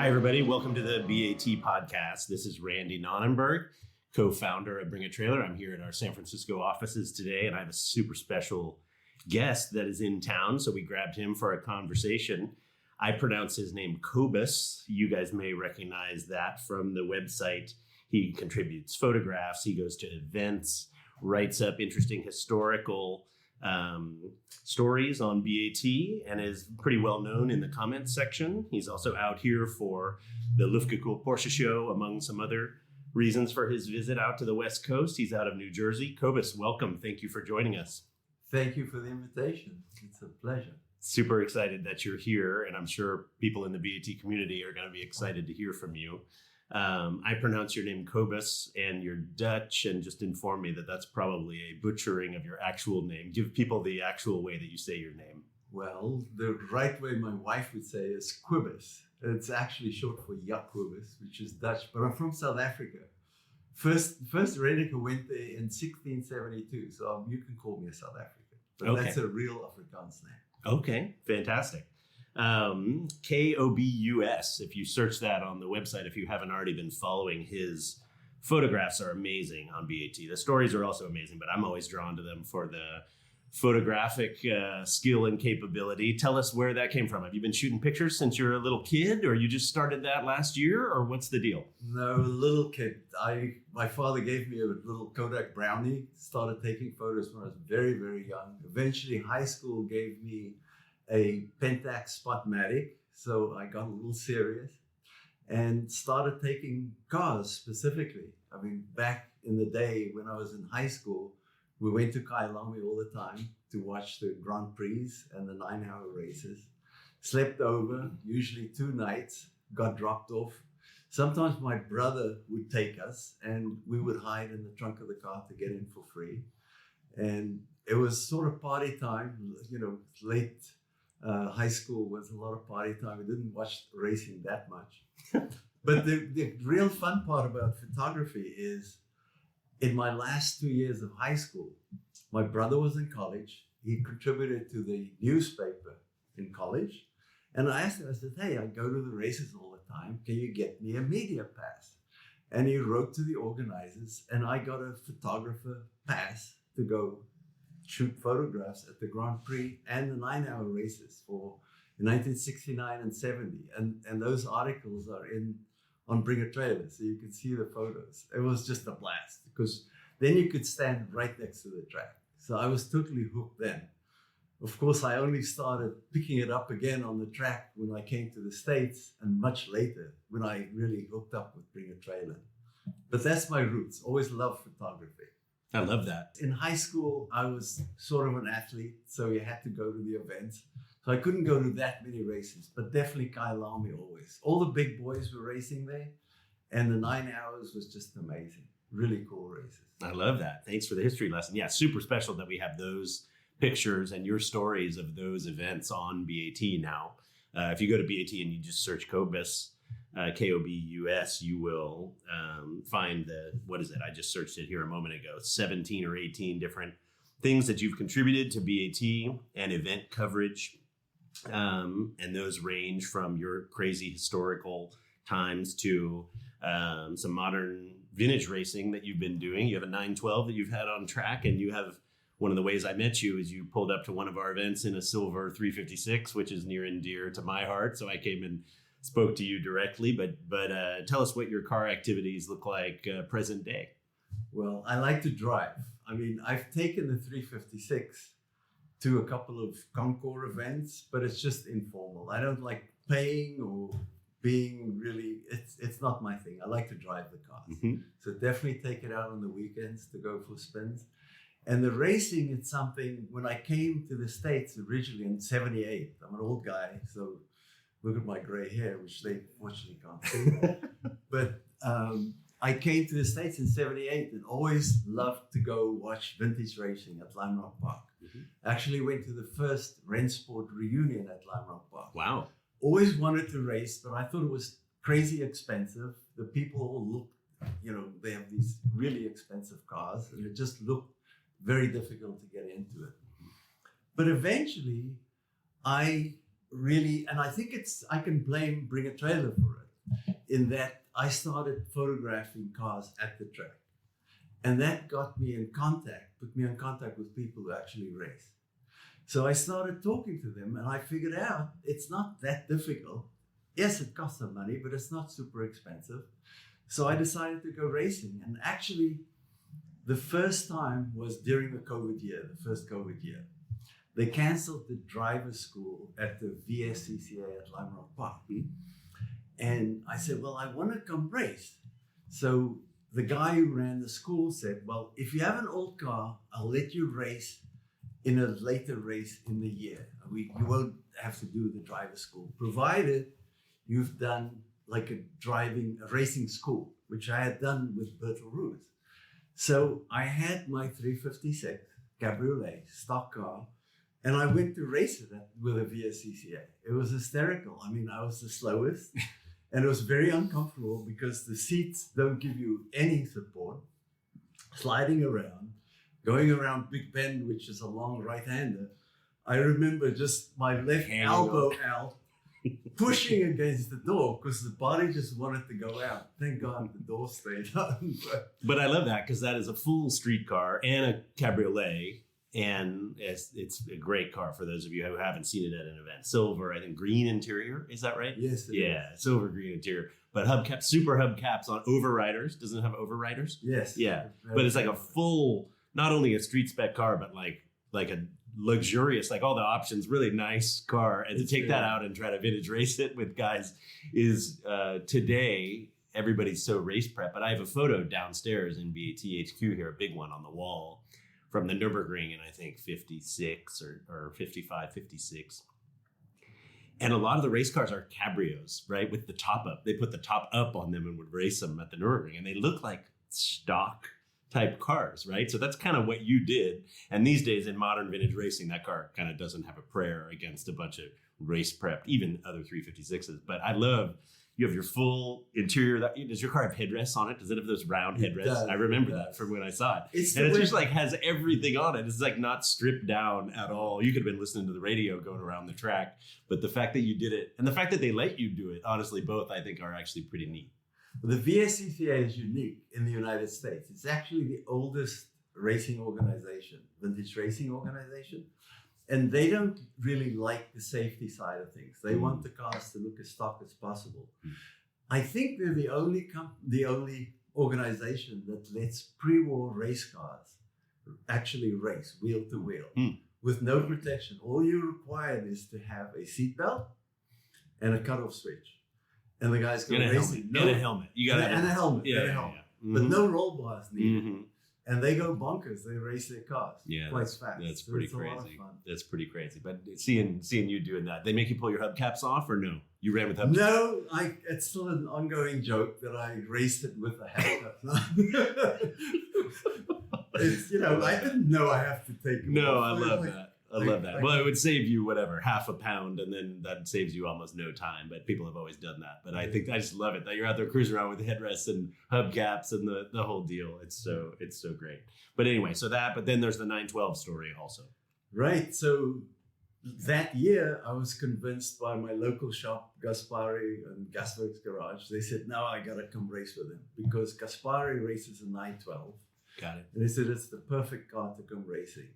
Hi, everybody. Welcome to the BAT podcast. This is Randy Nonnenberg, co-founder of Bring a Trailer. I'm here at our San Francisco offices today, and I have a super special guest that is in town. So we grabbed him for a conversation. I pronounce his name Kobus. You guys may recognize that from the website. He contributes photographs. He goes to events, writes up interesting historical stories on BAT, and is pretty well known in the comments section. He's also out here for the Luftgekühlt Porsche show, among some other reasons for his visit out to the West Coast. He's out of New Jersey. Kobus, welcome. Thank you for joining us. Thank you for the invitation. It's a pleasure. Super excited that you're here, and I'm sure people in the BAT community are going to be excited to hear from you. I pronounce your name Kobus, and you're Dutch, and just inform me that that's probably a butchering of your actual name. Give people the actual way that you say your name. Well, the right way my wife would say is Kobus. It's actually short for Jacobus, which is Dutch, but I'm from South Africa. First Reneke went there in 1672, so you can call me a South African. But Okay. That's a real Afrikaans name. Okay, fantastic. Kobus, if you search that on the website, if you haven't already been following, his photographs are amazing on BAT. The stories are also amazing, but I'm always drawn to them for the photographic skill and capability. Tell us where that came from. Have you been shooting pictures since you were a little kid, or you just started that last year, or what's the deal? No, little kid. My father gave me a little Kodak Brownie. Started taking photos when I was very, very young. Eventually, high school gave me a Pentax Spotmatic, so I got a little serious and started taking cars specifically. I mean, back in the day when I was in high school, we went to Kyalami all the time to watch the Grand Prix and the 9-hour races. Slept over, usually 2 nights, got dropped off. Sometimes my brother would take us and we would hide in the trunk of the car to get in for free. And it was sort of party time, late high school was a lot of party time. We didn't watch racing that much. But the real fun part about photography is in my last 2 years of high school, my brother was in college. He contributed to the newspaper in college. And I asked him, I said, hey, I go to the races all the time. Can you get me a media pass? And he wrote to the organizers, and I got a photographer pass to go shoot photographs at the Grand Prix and the 9-hour races for 1969 and 70. And those articles are on Bring a Trailer, so you can see the photos. It was just a blast because then you could stand right next to the track. So I was totally hooked then. Of course, I only started picking it up again on the track when I came to the States, and much later when I really hooked up with Bring a Trailer. But that's my roots. Always loved photography. I love that. In high school, I was sort of an athlete, so you had to go to the events. So I couldn't go to that many races, but definitely Kyalami always. All the big boys were racing there, and the 9 hours was just amazing. Really cool races. I love that. Thanks for the history lesson. Yeah, super special that we have those pictures and your stories of those events on BAT now. If you go to BAT and you just search Kobus, Kobus, you will find I just searched it here a moment ago, 17 or 18 different things that you've contributed to BAT and event coverage. And those range from your crazy historical times to some modern vintage racing that you've been doing. You have a 912 that you've had on track, and you have one of the ways I met you is you pulled up to one of our events in a silver 356, which is near and dear to my heart. So I came and spoke to you directly, but tell us what your car activities look like present day. Well, I like to drive. I mean, I've taken the 356 to a couple of Concours events, but it's just informal. I don't like paying or being really, it's not my thing. I like to drive the cars. Mm-hmm. So definitely take it out on the weekends to go for spins. And the racing, it's something, when I came to the States originally in 78, I'm an old guy, so look at my gray hair, which they fortunately can't see. But I came to the States in 78 and always loved to go watch vintage racing at Lime Rock Park. Mm-hmm. Actually went to the first Rensport reunion at Lime Rock Park. Wow. Always wanted to race, but I thought it was crazy expensive. The people all looked, they have these really expensive cars, and it just looked very difficult to get into it. But eventually, I think I can blame Bring a Trailer for it. in that I started photographing cars at the track. And that put me in contact with people who actually race. So I started talking to them, and I figured out it's not that difficult. Yes, it costs some money, but it's not super expensive. So I decided to go racing. And actually, the first time was during the first COVID year. They canceled the driver's school at the VSCCA at Lime Rock Park. And I said, well, I want to come race. So the guy who ran the school said, well, if you have an old car, I'll let you race in a later race in the year. You won't have to do the driver's school, provided you've done like a racing school, which I had done with Bertel Roos. So I had my 356 Cabriolet stock car, and I went to race it with a VSCCA. It was hysterical. I mean, I was the slowest, and it was very uncomfortable because the seats don't give you any support. Sliding around, going around Big Bend, which is a long right-hander. I remember just my left elbow out, pushing against the door because the body just wanted to go out. Thank God the door stayed on. But I love that because that is a full street car and a cabriolet. And it's a great car for those of you who haven't seen it at an event. Silver, I think green interior. Is that right? Yes, it is. Silver green interior. But hubcaps, super hubcaps on overriders. Doesn't it have overriders? Yes. Yeah. But it's like a full, not only a street spec car, but like a luxurious, like all the options, really nice car. And to take that out and try to vintage race it with guys is today, everybody's so race prep. But I have a photo downstairs in BAT HQ here, a big one on the wall from the Nürburgring in, I think, 56 or 55, 56. And a lot of the race cars are cabrios, right? With the top up. They put the top up on them and would race them at the Nürburgring. And they look like stock type cars, right? So that's kind of what you did. And these days in modern vintage racing, that car kind of doesn't have a prayer against a bunch of race prepped, even other 356s. But I love, you have your full interior. Does your car have headrests on it? Does it have those round headrests? I remember that from when I saw it. It just like has everything on it. It's like not stripped down at all. You could have been listening to the radio going around the track. But the fact that you did it and the fact that they let you do it, honestly, both I think are actually pretty neat. The VSCCA is unique in the United States. It's actually the oldest racing organization, vintage racing organization. And they don't really like the safety side of things. They want the cars to look as stock as possible. I think they're the only organization that lets pre-war race cars actually race wheel to wheel with no protection. All you require is to have a seatbelt and a cutoff switch. And the guys go racing. And a helmet. You got to have a helmet. Yeah. Mm-hmm. But no roll bars needed. Mm-hmm. And they go bonkers. They race their cars quite fast. That's pretty crazy. That's pretty crazy. But seeing you doing that, they make you pull your hubcaps off or no? You ran with hubcaps? No, it's still an ongoing joke that I raced it with a hubcap. It's, I didn't know I have to take them off. I love that. I love that. Well, it would save you half a pound, and then that saves you almost no time. But people have always done that. But I just love it that you're out there cruising around with headrests and hubcaps and the whole deal. It's so great. But anyway, but then there's the 912 story also. Right. So that year, I was convinced by my local shop, Gaspari and Gasworks Garage. They said, "No, I gotta come race with him because Gaspari races a 912." Got it. And they said it's the perfect car to come racing.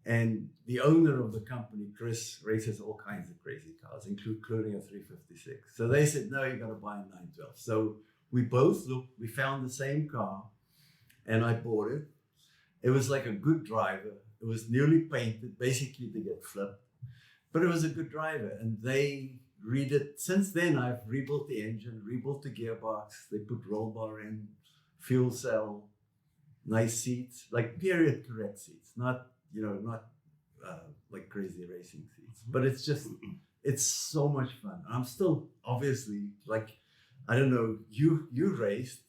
And the owner of the company, Chris, races all kinds of crazy cars, including a 356. So they said, no, you got to buy a 912. So we both looked, we found the same car, and I bought it. It was like a good driver. It was newly painted, basically to get flipped. But it was a good driver. And they redid, since then, I've rebuilt the engine, rebuilt the gearbox. They put roll bar in, fuel cell, nice seats, like period correct seats, not like crazy racing seats, but it's so much fun. I'm still obviously I don't know, you raced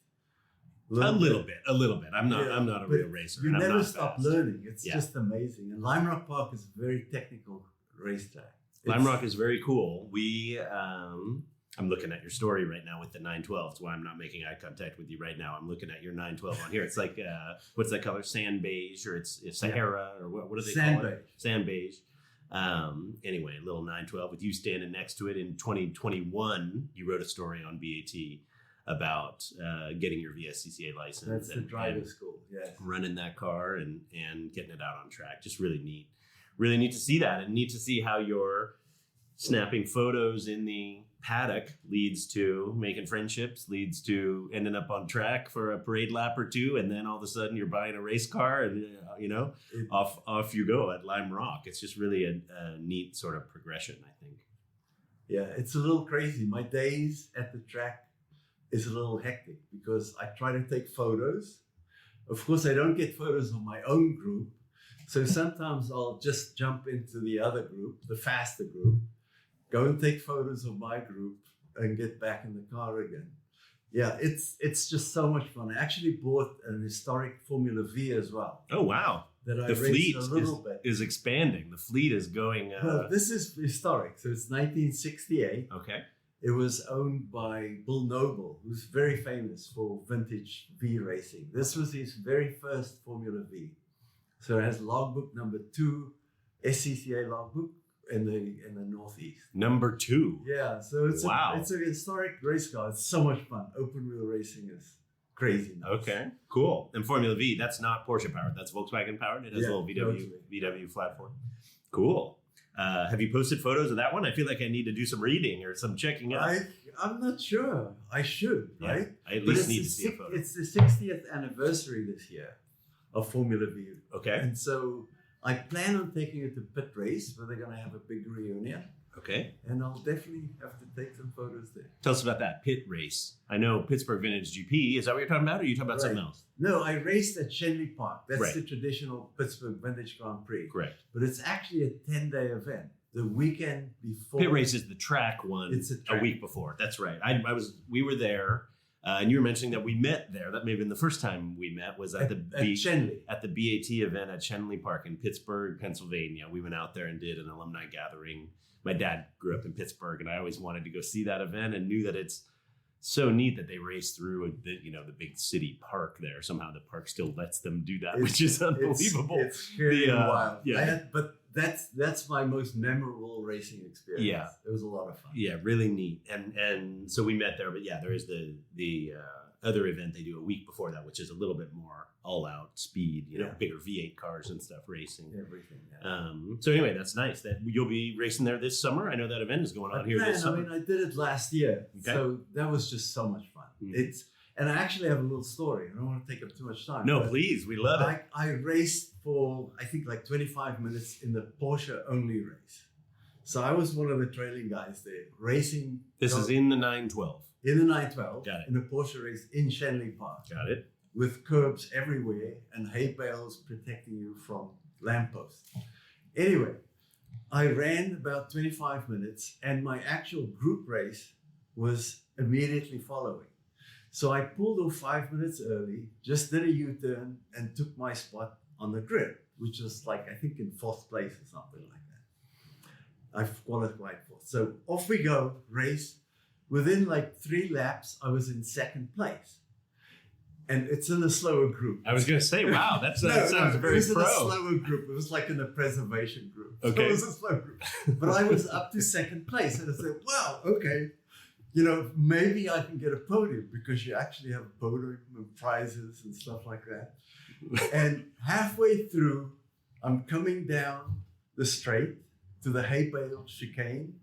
a little bit. I'm not a real racer. You never stop learning. It's just amazing. And Lime Rock Park is a very technical racetrack. Lime Rock is very cool. I'm looking at your story right now with the 912. That's why I'm not making eye contact with you right now. I'm looking at your 912 on here. It's like, what's that color? Sand beige, or it's Sahara, or what do they call it? Sand beige. Anyway, a little 912 with you standing next to it in 2021. You wrote a story on BAT about getting your VSCCA license. That's the and driver's school, yes. running that car and getting it out on track. Just really neat. Really neat to see that, and neat to see how your snapping photos in the paddock leads to making friendships, leads to ending up on track for a parade lap or two, and then all of a sudden you're buying a race car, and off you go at Lime Rock. It's just really a neat sort of progression, I think. Yeah, it's a little crazy. My days at the track is a little hectic because I try to take photos. Of course, I don't get photos of my own group, so sometimes I'll just jump into the other group, the faster group, go and take photos of my group and get back in the car again. Yeah, it's just so much fun. I actually bought an historic Formula V as well. Oh, wow. That I The fleet raced a little bit. is expanding. The fleet is going. Well, this is historic. So it's 1968. Okay. It was owned by Bill Noble, who's very famous for vintage V racing. This was his very first Formula V. So it has logbook number 2, SCCA logbook, in the Northeast. Number 2. Yeah, so it's Wow. it's a historic race car. It's so much fun. Open wheel racing is crazy. Nuts. Okay, cool. And Formula V, that's not Porsche powered. That's Volkswagen powered. It has a little totally. VW platform. Cool. Have you posted photos of that one? I feel like I need to do some reading or some checking out. I'm not sure. I should, Yeah, right? I at But least it's need the to see a photo. It's the 60th anniversary this year of Formula V. Okay. And so I plan on taking it to pit race where they're going to have a big reunion. Okay. And I'll definitely have to take some photos there. Tell us about that pit race. I know Pittsburgh Vintage GP. Is that what you're talking about? Or are you talking about something else? No, I raced at Shenley Park. That's Right. the traditional Pittsburgh Vintage Grand Prix. Correct. But it's actually a 10-day event. The weekend before. Pit race is the track one. It's a track. week before. That's right. We were there, and you were mentioning that we met there. That may have been the first time we met. Was at the Shenley. at the BAT event at Shenley Park in Pittsburgh, Pennsylvania. We went out there and did an alumni gathering. My dad grew up in Pittsburgh, and I always wanted to go see that event, and knew that it's so neat that they race through the big city park there. Somehow the park still lets them do that, which is unbelievable. It's scary and wild. Yeah. But that's my most memorable racing experience. Yeah. It was a lot of fun. Yeah, really neat. And so we met there, but yeah, there is the other event they do a week before that, which is a little bit more all out speed, bigger V8 cars and stuff racing. Everything. Yeah. So anyway, that's nice that you'll be racing there this summer. I know that event is going on here this summer. I did it last year. Okay. So that was just so much fun. Mm-hmm. And I actually have a little story. I don't want to take up too much time. No, please. We love it. I raced for, I think, like 25 minutes in the Porsche only race. So I was one of the trailing guys there, racing. This is in the 912. In the 912. Got it. In a Porsche race in Shenley Park. Got it. With curbs everywhere and hay bales protecting you from lampposts. Anyway, I ran about 25 minutes and my actual group race was immediately following. So I pulled off 5 minutes early, just did a U-turn and took my spot on the grid, which was like, I think in 4th place or something like that. I've qualified for. So off we go, race. Within like 3 laps, I was in 2nd place. And it's in a slower group. I was going to say, wow, that sounds very pro. It was in a slower group. It was like in the preservation group. Okay. So it was a slow group. But I was up to 2nd place. And I said, wow, okay. Maybe I can get a podium because you actually have a podium and prizes and stuff like that. And halfway through, I'm coming down the straight to the hay bale chicane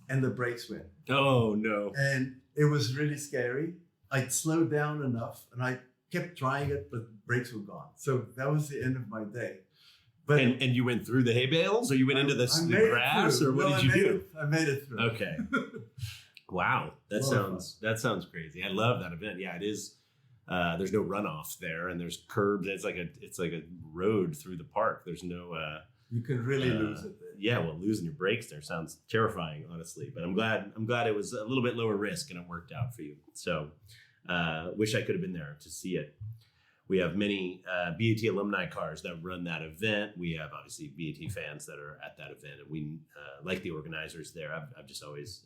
and the brakes went. Oh, no. And it was really scary. I'd slowed down enough and I kept trying it, but brakes were gone. So that was the end of my day. But and you went through the hay bales, or you went into the grass, or what did you do? I made it through. Okay. Wow, that sounds crazy. I love that event. Yeah, it is. There's no runoff there, and there's curbs. It's like a road through the park. There's no. You can really lose it there. Yeah, well, losing your brakes there sounds terrifying, honestly. But I'm glad it was a little bit lower risk and it worked out for you. So, wish I could have been there to see it. We have many BAT alumni cars that run that event. We have obviously BAT fans that are at that event, and we like the organizers there. I've just always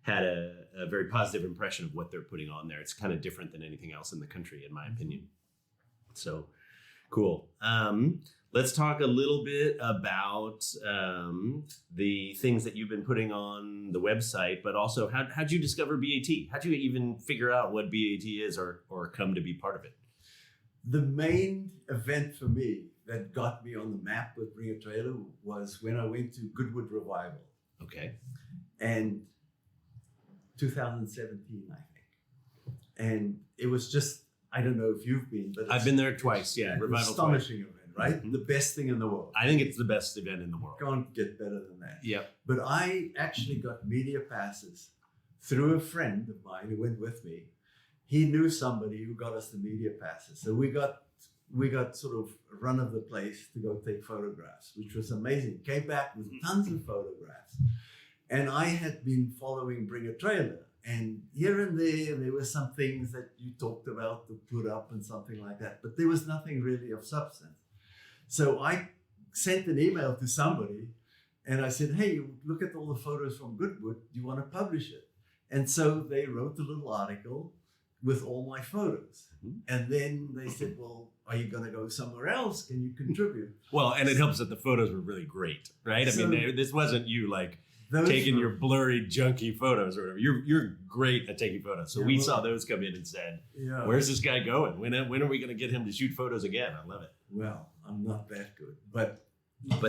had a very positive impression of what they're putting on there. It's kind of different than anything else in the country, in my opinion. So cool. Let's talk a little bit about the things that you've been putting on the website, but also how'd you discover BAT? How'd you even figure out what BAT is or come to be part of it? The main event for me that got me on the map with Bring a Trailer was when I went to Goodwood Revival. Okay. And 2017, I think. And it was just, I don't know if you've been, but I've been there twice. Yeah, an Revival astonishing twice. event, right? Mm-hmm. The best thing in the world. I think it's the best event in the world. Can't get better than that. Yep. But I actually got media passes through a friend of mine who went with me. He knew somebody who got us the media passes. So we got sort of run of the place to go take photographs, which was amazing. Came back with tons of photographs. And I had been following Bring a Trailer. And here and there were some things that you talked about to put up and something like that. But there was nothing really of substance. So I sent an email to somebody and I said, hey, look at all the photos from Goodwood. Do you want to publish it? And so they wrote a little article with all my photos. And then they said, well, are you going to go somewhere else? Can you contribute? Well, and it helps that the photos were really great, right? I mean, this wasn't you like taking your blurry, junky photos or whatever. You're great at taking photos. So we saw those come in and said, where's this guy going? When are we going to get him to shoot photos again? I love it. Well, I'm not that good, but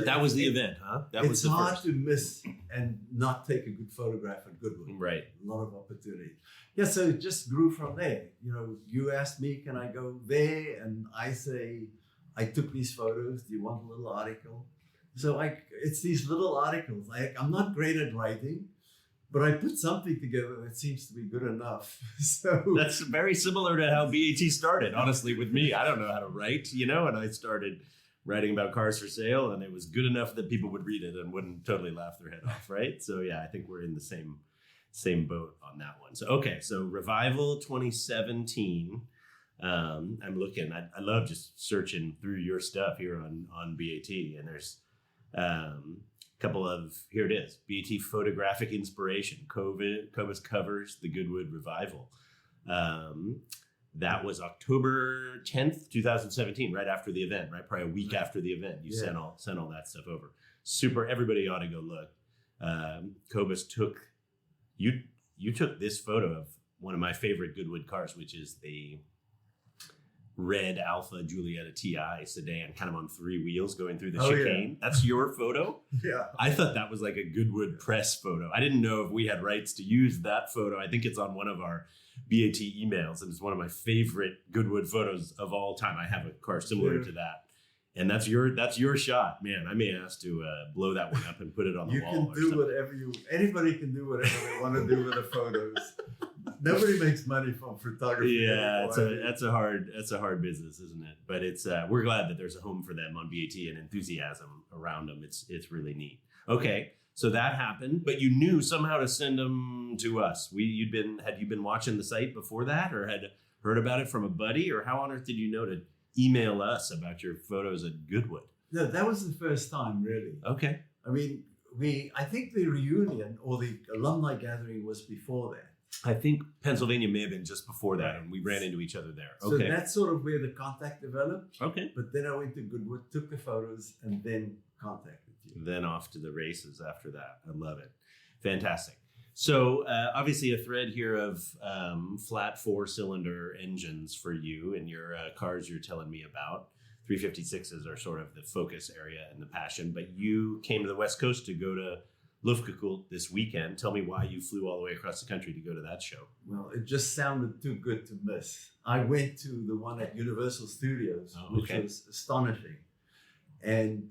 that was the event, huh? That was the first. It's hard to miss and not take a good photograph at Goodwood. Right. A lot of opportunity. Yeah, so it just grew from there. You know, you asked me, can I go there? And I say, I took these photos. Do you want a little article? So it's these little articles. I'm not great at writing, but I put something together that seems to be good enough. So that's very similar to how BAT started, honestly, with me. I don't know how to write, and I started writing about cars for sale, and it was good enough that people would read it and wouldn't totally laugh their head off, right? So yeah, I think we're in the same boat on that one. So okay, so Revival 2017. I'm looking. I love just searching through your stuff here on BAT, and there's a couple of, here it is, BAT photographic inspiration. Kobus covers the Goodwood Revival. That was October 10th, 2017, right after the event, right? Probably a week after the event. You sent all that stuff over. Super. Everybody ought to go look. Kobus you took this photo of one of my favorite Goodwood cars, which is the red Alfa Giulietta TI sedan, kind of on three wheels going through the chicane. Yeah. That's your photo? Yeah. I thought that was like a Goodwood press photo. I didn't know if we had rights to use that photo. I think it's on one of our BAT emails, and it's one of my favorite Goodwood photos of all time. I have a car similar to that. And that's your shot, man. I may ask to blow that one up and put it on the wall. You can do whatever anybody can do whatever they want to do with the photos. Nobody makes money from photography. Yeah, that's a hard business, isn't it? But it's we're glad that there's a home for them on BAT and enthusiasm around them. It's really neat. Okay, so that happened, but you knew somehow to send them to us. Had you been watching the site before that, or had heard about it from a buddy, or how on earth did you know to email us about your photos at Goodwood? No, that was the first time, really. Okay. I mean, I think the reunion or the alumni gathering was before that. I think Pennsylvania may have been just before that, and we ran into each other there. Okay. So that's sort of where the contact developed. Okay. But then I went to Goodwood, took the photos, and then contacted you. Then off to the races after that. I love it. Fantastic. So obviously a thread here of flat 4-cylinder engines for you and your cars you're telling me about. 356s are sort of the focus area and the passion, but you came to the West Coast to go to Luftgekühlt this weekend. Tell me why you flew all the way across the country to go to that show. Well, it just sounded too good to miss. I went to the one at Universal Studios, which was astonishing. And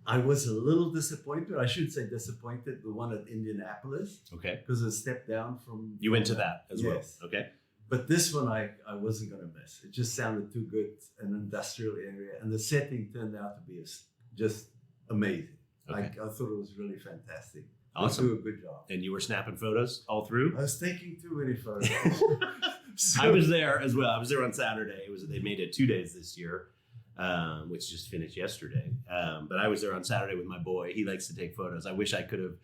I was a little disappointed. I should say disappointed, the one at Indianapolis. Okay. Because it stepped down from... You went to that as well. Okay. But this one I wasn't going to miss. It just sounded too good, an industrial area. And the setting turned out to be just amazing. Okay. I thought it was really fantastic. Awesome. They do a good job. And you were snapping photos all through? I was taking too many photos. I was there as well. I was there on Saturday. They made it 2 days this year, which just finished yesterday. But I was there on Saturday with my boy. He likes to take photos. I wish I could have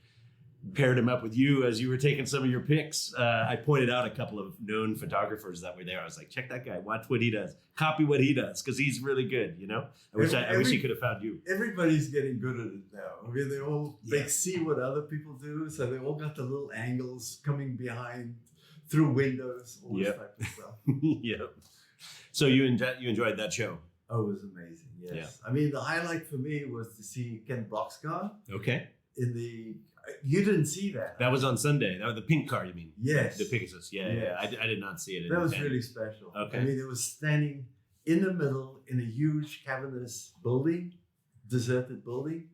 paired him up with you as you were taking some of your pics. I pointed out a couple of known photographers that were there. I was like, check that guy, watch what he does, copy what he does, because he's really good, you know? I wish he could have found you. Everybody's getting good at it now. I mean, they see what other people do, so they all got the little angles coming behind through windows, all this type of stuff. Yep. So you enjoyed that show? Oh, it was amazing, yes. Yeah. I mean, the highlight for me was to see Ken Block's Okay. You didn't see that. That was on Sunday. That was the pink car, you mean? Yes. The Pegasus. Yeah, yes. yeah. I did not see it. That was really special. Okay. I mean, it was standing in the middle in a huge cavernous building, deserted building.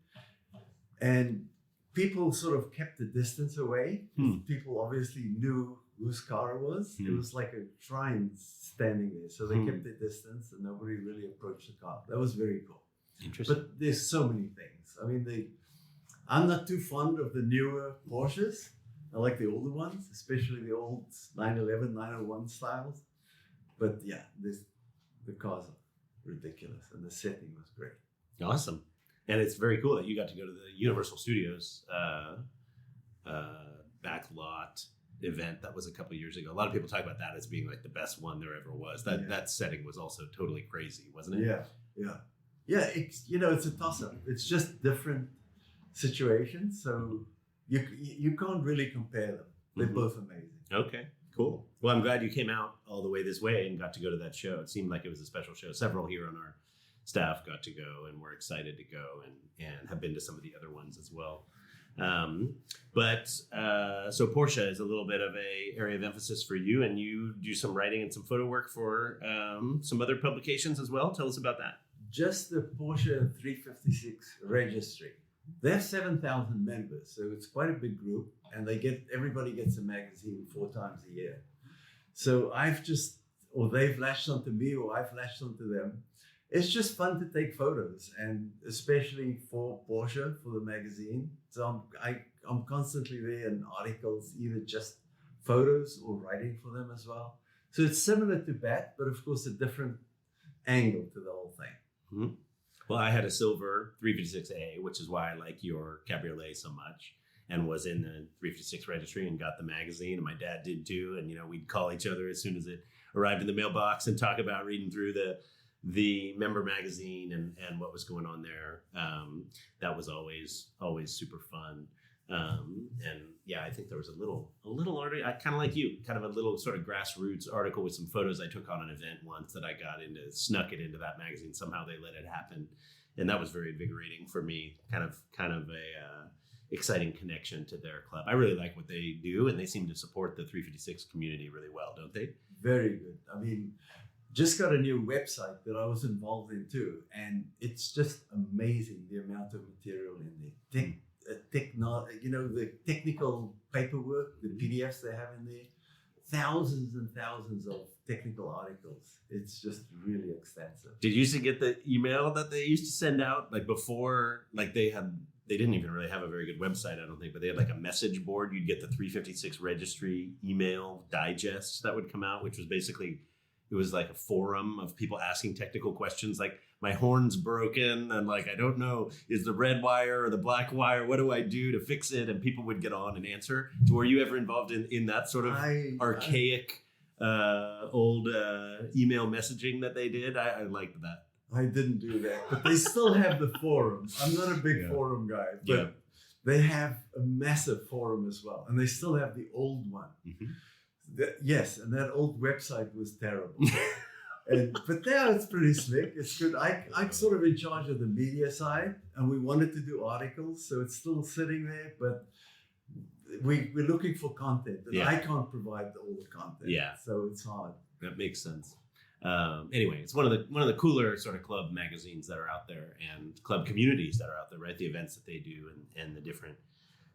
And people sort of kept the distance away. People obviously knew whose car it was. It was like a shrine standing there. So they kept their distance and nobody really approached the car. That was very cool. Interesting. But there's so many things. I mean, I'm not too fond of the newer Porsches. I like the older ones, especially the old 911, 901 styles. But yeah, the cars are ridiculous and the setting was great. Awesome. And it's very cool that you got to go to the Universal Studios backlot event that was a couple of years ago. A lot of people talk about that as being like the best one there ever was. That setting was also totally crazy, wasn't it? Yeah. It's a toss-up. It's just different situations, so you can't really compare them. They're both amazing. Okay, cool. Well, I'm glad you came out all the way this way and got to go to that show. It seemed like it was a special show. Several here on our staff got to go, and we're excited to go and have been to some of the other ones as well. So Porsche is a little bit of a area of emphasis for you, and you do some writing and some photo work for some other publications as well. Tell us about that. Just the Porsche 356 registry. They have 7,000 members, so it's quite a big group, and everybody gets a magazine 4 times a year. So they've lashed onto me, or I've lashed onto them. It's just fun to take photos, and especially for Porsche, for the magazine. So I'm constantly there in articles, either just photos or writing for them as well. So it's similar to that, but of course a different angle to the whole thing. Mm-hmm. Well, I had a silver 356A, which is why I like your cabriolet so much, and was in the 356 registry and got the magazine, and my dad did too. And, we'd call each other as soon as it arrived in the mailbox and talk about reading through the member magazine and what was going on there. That was always super fun. And yeah, I think there was a little article, I kind of like you, kind of a little sort of grassroots article with some photos I took on an event once that I snuck it into that magazine. Somehow they let it happen. And that was very invigorating for me, kind of a exciting connection to their club. I really like what they do, and they seem to support the 356 community really well, don't they? Very good. I mean, just got a new website that I was involved in too, and it's just amazing the amount of material in there. The technical paperwork, the PDFs they have in there, thousands and thousands of technical articles. It's just really extensive. Did you used to get the email that they used to send out before? They didn't even really have a very good website, I don't think, but they had a message board. You'd get the 356 registry email digests that would come out, which was basically, it was like a forum of people asking technical questions like, my horn's broken, and I don't know, is the red wire or the black wire, what do I do to fix it? And people would get on and answer. Were you ever involved in that sort of archaic old email messaging that they did? I liked that. I didn't do that, but they still have the forums. I'm not a big forum guy, but they have a massive forum as well, and they still have the old one. Mm-hmm. Yes, and that old website was terrible. But now it's pretty slick. It's good. I'm sort of in charge of the media side, and we wanted to do articles, so it's still sitting there, but we're looking for content, and I can't provide all the content. Yeah. So it's hard. That makes sense. Anyway, it's one of the cooler sort of club magazines that are out there, and club communities that are out there, right? The events that they do and the different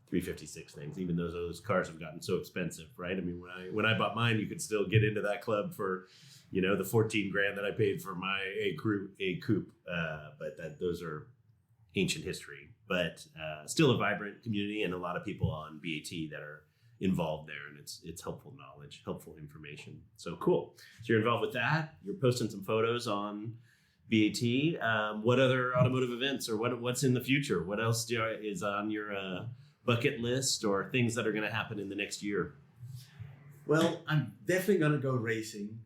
356 things, even though those cars have gotten so expensive, right? I mean, when I bought mine, you could still get into that club for, the $14,000 that I paid for my A coupe. But those are ancient history, but still a vibrant community, and a lot of people on BAT that are involved there, and it's helpful knowledge, helpful information. So cool. So you're involved with that. You're posting some photos on BAT. What other automotive events, or what's in the future? What else is on your bucket list or things that are going to happen in the next year? Well, I'm definitely going to go racing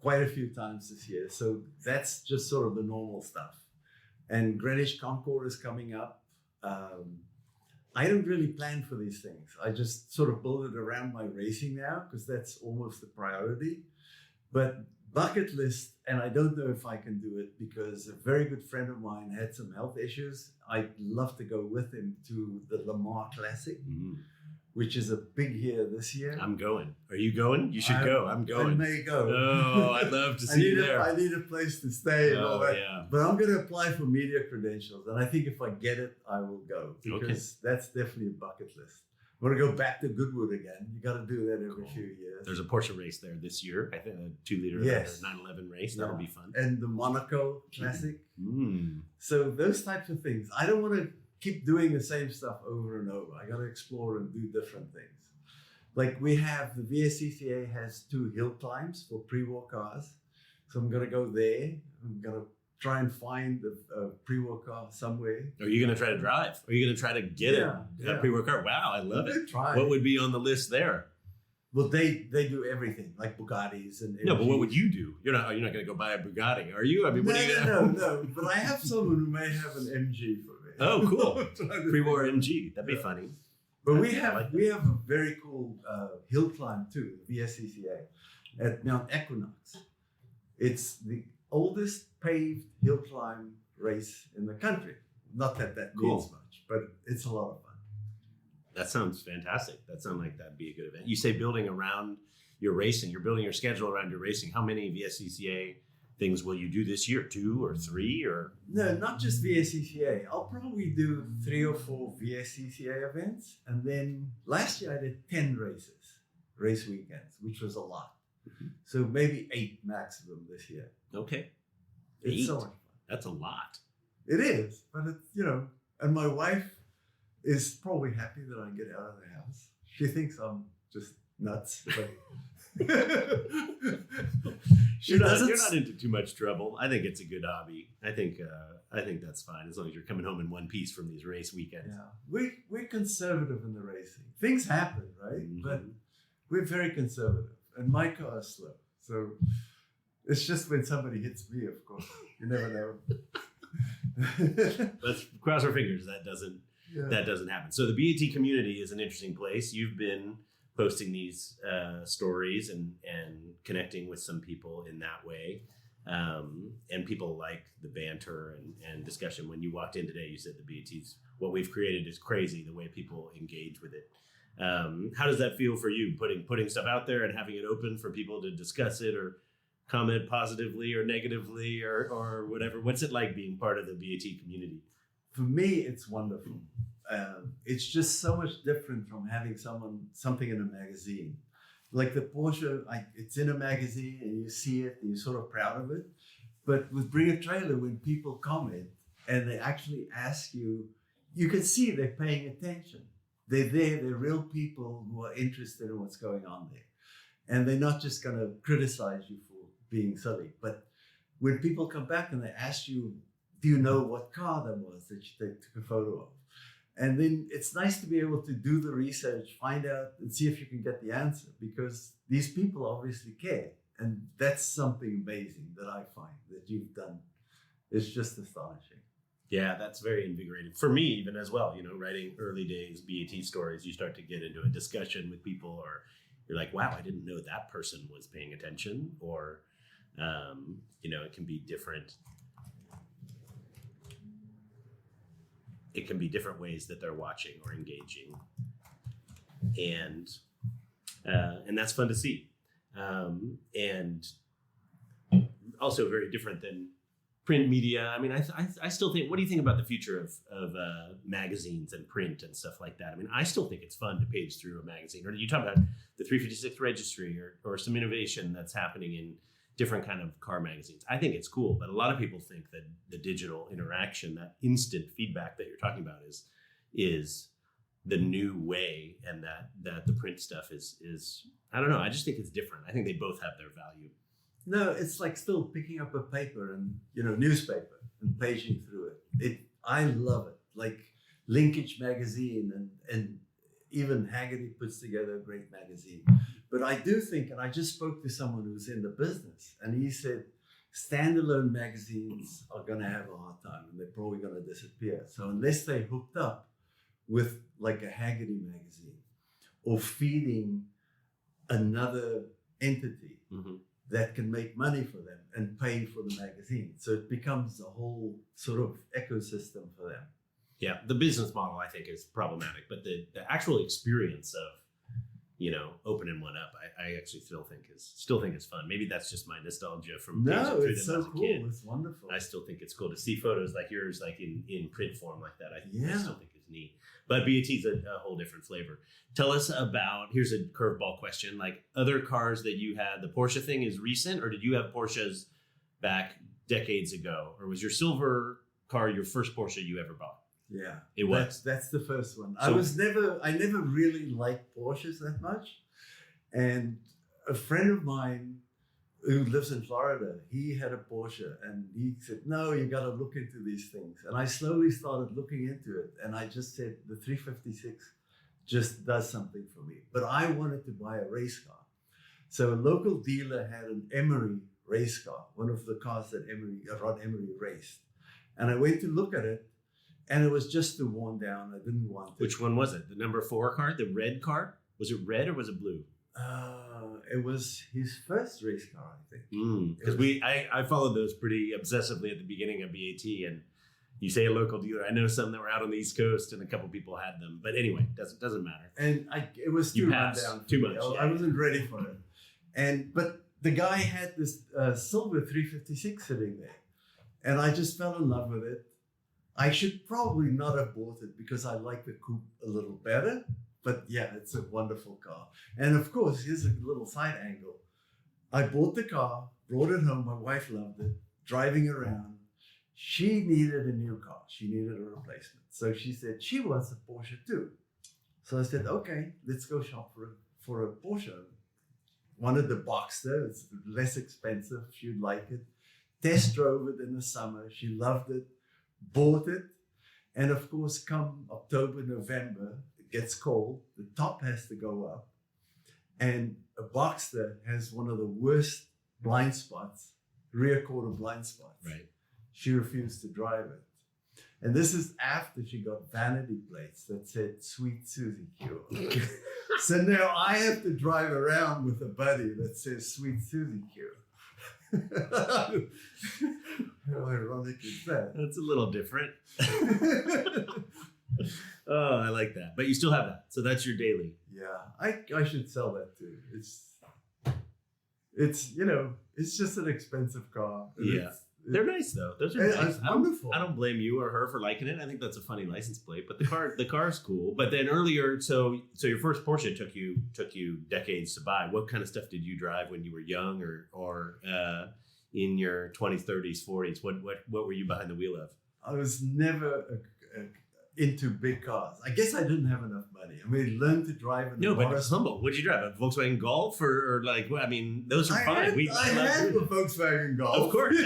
quite a few times this year. So that's just sort of the normal stuff. And Greenwich Concord is coming up. I don't really plan for these things. I just sort of build it around my racing now because that's almost the priority. But bucket list, and I don't know if I can do it because a very good friend of mine had some health issues. I'd love to go with him to the Lamar Classic, which is a big year this year. I'm going. Are you going? You should go. I'm going. I may go. Oh, I'd love to see you there. I need a place to stay and all that. Yeah. But I'm going to apply for media credentials. And I think if I get it, I will go. Because that's definitely a bucket list. I want to go back to Goodwood again. You got to do that every few years. There's a Porsche race there this year. I think a 2-liter 911 race. That'll be fun. And the Monaco Classic. So those types of things. I don't want to keep doing the same stuff over and over. I got to explore and do different things. Like we have, the VSCCA has 2 hill climbs for pre-war cars. So I'm going to go there. I'm going to try and find a pre-war car somewhere. Are you going to try to drive? Are you going to try to get a pre-war car? Wow, I love it. Try. What would be on the list there? Well, they do everything, like Bugattis and MGs. No, but what would you do? You're not going to go buy a Bugatti, are you? I mean, what are you going to... No. But I have someone who may have an MG for me. Oh, cool. Pre-war MG. That'd be funny. But we have a very cool hill climb too, the VSCCA, at Mount Equinox. It's the oldest paved hill climb race in the country. Not that means much, but it's a lot of fun. That sounds fantastic. That sounds like that'd be a good event. You say building around your racing. You're building your schedule around your racing. How many VSCCA things will you do this year? 2 or 3 or? No, not just VSCCA. I'll probably do 3 or 4 VSCCA events. And then last year I did 10 race weekends, which was a lot. So maybe 8 maximum this year. Okay. It's 8. So much fun. That's a lot. It is, but it's, and my wife is probably happy that I get out of the house. She thinks I'm just nuts, but you're not into too much trouble. I think it's a good hobby. I think that's fine as long as you're coming home in one piece from these race weekends. Yeah, we're conservative in the racing. Things happen, right? But we're very conservative, and my car is slow, so it's just when somebody hits me, of course, you never know. Let's cross our fingers that doesn't happen. So the BAT community is an interesting place. You've been posting these stories and connecting with some people in that way. And people like the banter and discussion. When you walked in today, you said the BAT's, what we've created is crazy, the way people engage with it. How does that feel for you, putting stuff out there and having it open for people to discuss it or comment positively or negatively or whatever? What's it like being part of the BAT community? For me, it's wonderful. It's just so much different from having something in a magazine. Like the Porsche, it's in a magazine and you see it and you're sort of proud of it. But with Bring a Trailer, when people comment and they actually ask you, you can see they're paying attention. They're there, they're real people who are interested in what's going on there. And they're not just going to criticize you for being silly. But when people come back and they ask you, do you know what car that was that they took a photo of? And then it's nice to be able to do the research, find out and see if you can get the answer, because these people obviously care. And that's something amazing that I find that you've done. It's just astonishing. Yeah, that's very invigorating. For me, even as well, writing early days BAT stories, you start to get into a discussion with people, or you're like, wow, I didn't know that person was paying attention, or, it can be different. It can be different ways that they're watching or engaging, and that's fun to see, and also very different than print media. I mean, I still think. What do you think about the future of magazines and print and stuff like that? I mean, I still think it's fun to page through a magazine. Or you talk about the 356 registry or some innovation that's happening in different kind of car magazines. I think it's cool, but a lot of people think that the digital interaction, that instant feedback that you're talking about is the new way, and that the print stuff is I don't know. I just think it's different. I think they both have their value. No, it's like still picking up a paper and newspaper and paging through it. I love it. Like Linkage magazine and even Haggerty puts together a great magazine. But I do think, and I just spoke to someone who's in the business, and he said standalone magazines are going to have a hard time, and they're probably going to disappear. So unless they're hooked up with like a Haggerty magazine or feeding another entity that can make money for them and pay for the magazine, so it becomes a whole sort of ecosystem for them. Yeah, the business model I think is problematic, but the actual experience of, you know, opening one up, I actually still think is fun. Maybe that's just my nostalgia from paging through it's them so as a cool. kid. It's wonderful. I still think it's cool to see photos like yours, like in print form like that. I Yeah. still think it's neat. But BAT's a whole different flavor. Tell us about, here's a curveball question, like other cars that you had. The Porsche thing is recent, or did you have Porsches back decades ago? Or was your silver car your first Porsche you ever bought? Yeah, It was. That's the first one. So- I never really liked Porsches that much. And a friend of mine who lives in Florida, he had a Porsche, and he said, no, you got to look into these things. And I slowly started looking into it. And I just said, the 356 just does something for me. But I wanted to buy a race car. So a local dealer had an Emery race car, one of the cars that Rod Emery raced. And I went to look at it, and it was just too worn down. I didn't want it. Which one was it? The number 4 car, the red car? Was it red or was it blue? It was his first race car, I think. Because I followed those pretty obsessively at the beginning of BAT, and you say a local dealer. I know some that were out on the East Coast, and a couple people had them. But anyway, doesn't matter. And it was too run down. Too much. I wasn't ready for it. But the guy had this silver 356 sitting there, and I just fell in love with it. I should probably not have bought it because I like the coupe a little better. But yeah, it's a wonderful car. And of course, here's a little side angle. I bought the car, brought it home. My wife loved it. Driving around, she needed a new car. She needed a replacement. So she said she wants a Porsche too. So I said, okay, let's go shop for a Porsche. Wanted the Boxster. It's less expensive. She'd like it. Test drove it in the summer. She loved it. Bought it. And of course, come October, November, gets cold, the top has to go up, and a Boxster has one of the worst blind spots, rear quarter blind spots. Right. She refused to drive it. And this is after she got vanity plates that said Sweet Susie Cure. So now I have to drive around with a buddy that says Sweet Susie Cure. How ironic is that? That's a little different. Oh, I like that. But you still have that. So that's your daily. Yeah, I should sell that too. It's you know, it's just an expensive car. Yeah. They're nice though. Those are nice. It's wonderful. I don't blame you or her for liking it. I think that's a funny license plate. But the car's cool. But then earlier, so your first Porsche took you decades to buy. What kind of stuff did you drive when you were young or in your 20s, 30s, 40s? What were you behind the wheel of? I was never into big cars. I guess I didn't have enough money. I mean, learned to drive in but it's humble. What'd you drive? A Volkswagen Golf or like? I mean, those are fine. I had a Volkswagen Golf. Of course,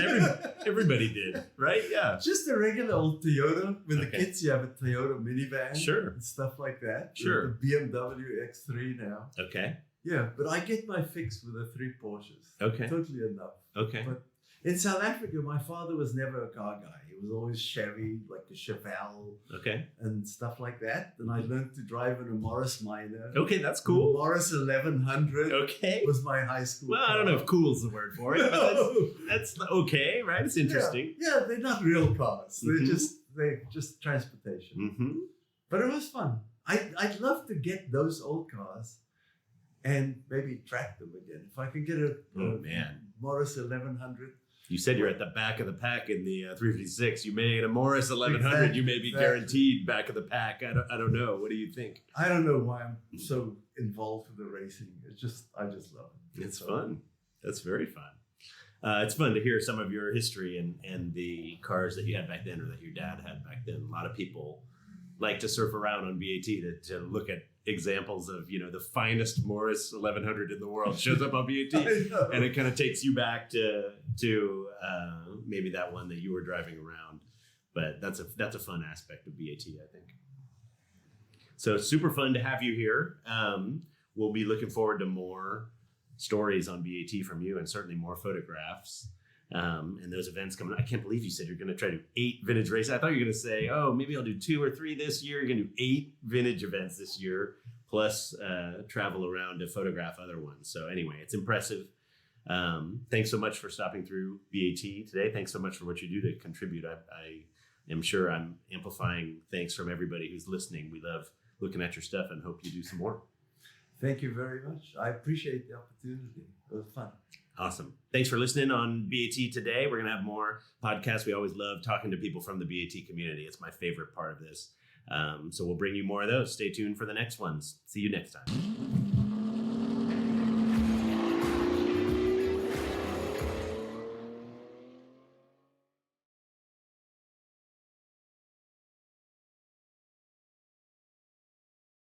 everybody did, right? Yeah. Just a regular old Toyota. With the kids, you have a Toyota minivan. Sure. And stuff like that. Sure. The BMW X3 now. Okay. Yeah, but I get my fix with the 3 Porsches. Okay. Totally enough. Okay. But in South Africa, my father was never a car guy. He was always Chevy, like a Chevelle, Okay. and stuff like that. And I learned to drive in a Morris Minor. Okay, that's cool. The Morris 1100 Okay. was my high school Well, car. I don't know if "cool" is the word for it, but that's okay, right? It's interesting. Yeah, they're not real cars. Mhm. They're just transportation. Mm-hmm. But it was fun. I'd love to get those old cars and maybe track them again. If I could get a Morris 1100. You said you're at the back of the pack in the 356. You may, in a Morris 1100, Exactly, you may be guaranteed back of the pack. I don't know. What do you think? I don't know why I'm so involved with the racing. I just love it. It's fun. That's very fun. It's fun to hear some of your history and the cars that you had back then or that your dad had back then. A lot of people like to surf around on BAT to look at examples of, the finest Morris 1100 in the world shows up on BAT. And it kind of takes you back to maybe that one that you were driving around. But that's a fun aspect of BAT, I think. So super fun to have you here. We'll be looking forward to more stories on BAT from you and certainly more photographs. And those events coming. I can't believe you said you're going to try to do 8 vintage races. I thought you were going to say, oh, maybe I'll do 2 or 3 this year. You're going to do 8 vintage events this year, plus travel around to photograph other ones. So anyway, it's impressive. Thanks so much for stopping through BAT today. Thanks so much for what you do to contribute. I am sure I'm amplifying thanks from everybody who's listening. We love looking at your stuff and hope you do some more. Thank you very much. I appreciate the opportunity. It was fun. Awesome. Thanks for listening on BAT today. We're going to have more podcasts. We always love talking to people from the BAT community. It's my favorite part of this. So we'll bring you more of those. Stay tuned for the next ones. See you next time.